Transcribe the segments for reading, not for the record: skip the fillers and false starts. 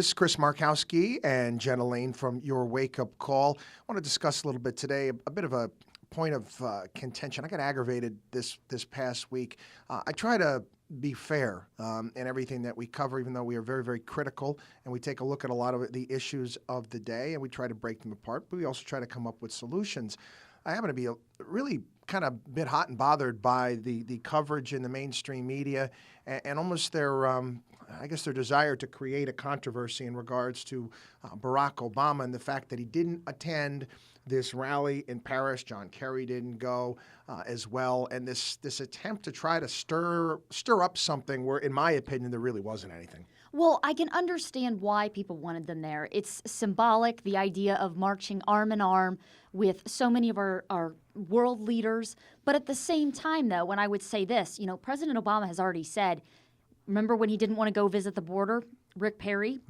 This is Chris Markowski and Jenna, Laine from Your Wake Up Call. I want to discuss a little bit today a bit of a point of contention. I got aggravated this past week. I try to be fair in everything that we cover, even though we are very, very critical, and we take a look at a lot of the issues of the day, and we try to break them apart, but we also try to come up with solutions. I happen to be really kind of a bit hot and bothered by the coverage in the mainstream media and almost their, I guess, their desire to create a controversy in regards to Barack Obama and the fact that he didn't attend this rally in Paris. John Kerry didn't go as well, and this attempt to try to stir up something where, in my opinion, there really wasn't anything. Well, I can understand why people wanted them there. It's symbolic, the idea of marching arm in arm with so many of our world leaders. But at the same time, though, when I would say this, President Obama has already said, remember when he didn't want to go visit the border, Rick Perry?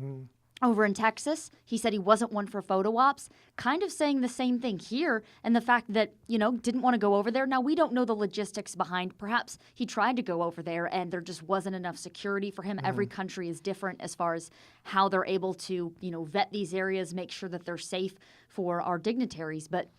Over in Texas, he said he wasn't one for photo ops, kind of saying the same thing here, and the fact that, didn't want to go over there. Now, we don't know the logistics behind. Perhaps he tried to go over there and there just wasn't enough security for him. Every country is different as far as how they're able to, vet these areas, make sure that they're safe for our dignitaries. But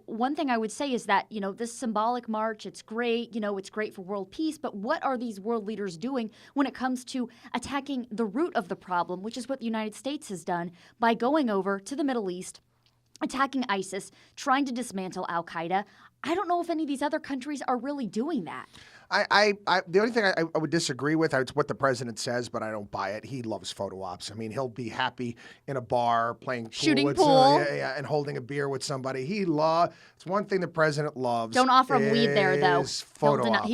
one thing I would say is that, this symbolic march, it's great, it's great for world peace, but what are these world leaders doing when it comes to attacking the root of the problem, which is what the United States has done by going over to the Middle East, attacking ISIS, trying to dismantle al-Qaeda? I don't know if any of these other countries are really doing that. The only thing I would disagree with, it's what the president says, but I don't buy it. He loves photo ops. I mean, he'll be happy in a bar playing pool shooting pool, and holding a beer with somebody. It's one thing the president loves. Don't offer him weed there, though. Photo ops.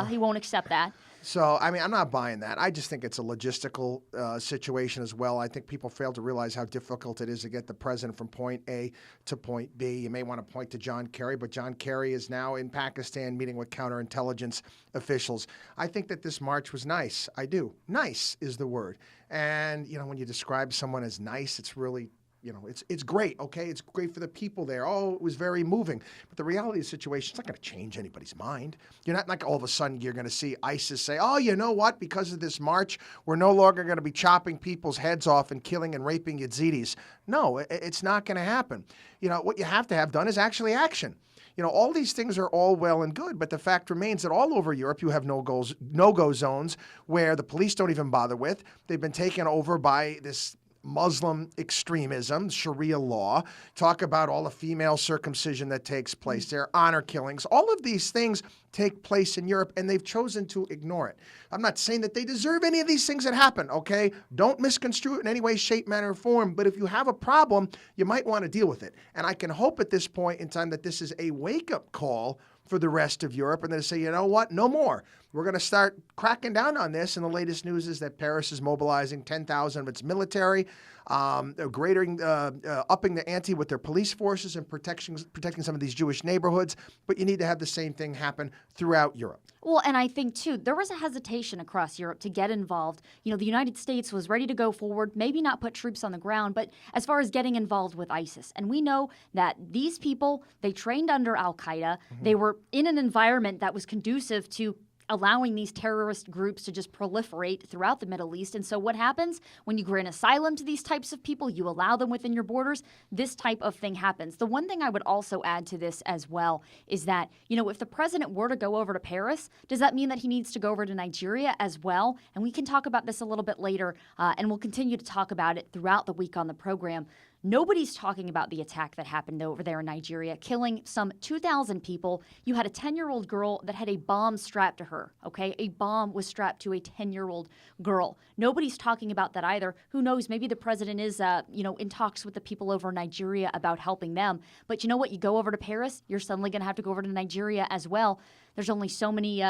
He won't accept that. So, I mean, I'm not buying that. I just think it's a logistical situation as well. I think people fail to realize how difficult it is to get the president from point A to point B. You may want to point to John Kerry, but John Kerry is now in Pakistan meeting with counterintelligence officials. I think that this march was nice. I do. Nice is the word. And, when you describe someone as nice, it's really it's great, okay? It's great for the people there. Oh, it was very moving. But the reality of the situation, it's not going to change anybody's mind. You're not like all of a sudden you're going to see ISIS say, oh, you know what? Because of this march, we're no longer going to be chopping people's heads off and killing and raping Yazidis. No, it's not going to happen. What you have to have done is actually action. All these things are all well and good, but the fact remains that all over Europe, you have no-go zones where the police don't even bother with. They've been taken over by this Muslim extremism, Sharia law, talk about all the female circumcision that takes place there, honor killings. All of these things take place in Europe, and they've chosen to ignore it. I'm not saying that they deserve any of these things that happen, okay? Don't misconstrue it in any way, shape, manner, or form, but if you have a problem, you might want to deal with it. And I can hope at this point in time that this is a wake-up call for the rest of Europe, and they say, you know what, no more. We're going to start cracking down on this, and the latest news is that Paris is mobilizing 10,000 of its military, upping the ante with their police forces and protecting some of these Jewish neighborhoods, but you need to have the same thing happen throughout Europe. Well, and I think, too, there was a hesitation across Europe to get involved. The United States was ready to go forward, maybe not put troops on the ground, but as far as getting involved with ISIS. And we know that these people, they trained under al-Qaeda. They were in an environment that was conducive to allowing these terrorist groups to just proliferate throughout the Middle East. And so what happens when you grant asylum to these types of people, you allow them within your borders, this type of thing happens. The one thing I would also add to this as well is that, if the president were to go over to Paris, does that mean that he needs to go over to Nigeria as well? And we can talk about this a little bit later, and we'll continue to talk about it throughout the week on the program. Nobody's talking about the attack that happened over there in Nigeria, killing some 2,000 people. You had a 10-year-old girl that had a bomb strapped to her, okay? A bomb was strapped to a 10-year-old girl. Nobody's talking about that either. Who knows? Maybe the president is, in talks with the people over in Nigeria about helping them. But you know what? You go over to Paris, you're suddenly going to have to go over to Nigeria as well. There's only so many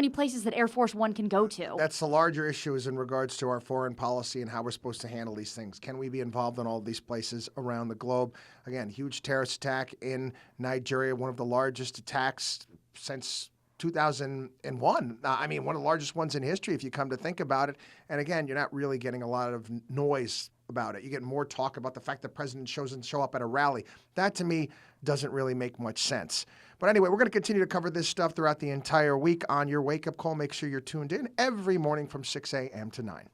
places that Air Force One can go to. That's the larger issue is in regards to our foreign policy and how we're supposed to handle these things. Can we be involved in all these places around the globe? Again, huge terrorist attack in Nigeria, one of the largest attacks since 2001. One of the largest ones in history if you come to think about it. And again, you're not really getting a lot of noise about it. You get more talk about the fact that the president doesn't show up at a rally. That, to me, doesn't really make much sense. But anyway, we're going to continue to cover this stuff throughout the entire week on Your Wake Up Call. Make sure you're tuned in every morning from 6 a.m. to 9.